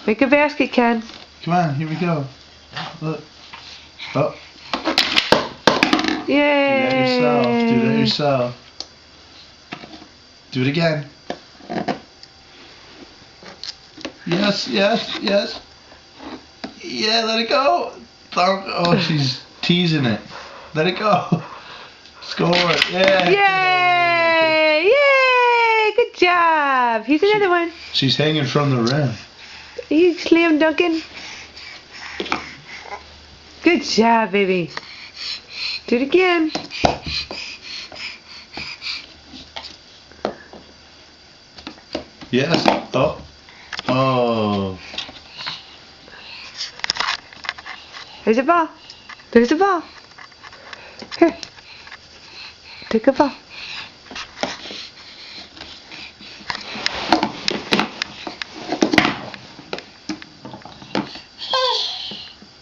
Make a basket, Ken. Come on, here we go. Look. Oh. Yay! Do that yourself. Do it again. Yes, yes, yes. Yeah, let it go. Oh, she's teasing it. Let it go. Score. Yeah. Yay! Yay! Good job. Here's another one. She's hanging from the rim. You slam dunking. Good job, baby. Do it again. Yes. Oh. Oh. There's a ball. There's a ball. Here. Take a ball.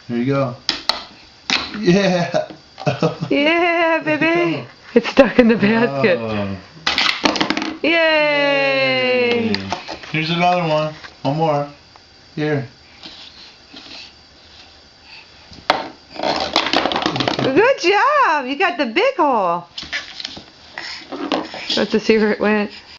Here you go. Yeah. Yeah, baby. It's stuck in the basket. Oh. Yay! Here's another one. One more. Here. Good job. You got the big hole. Let's see where it went.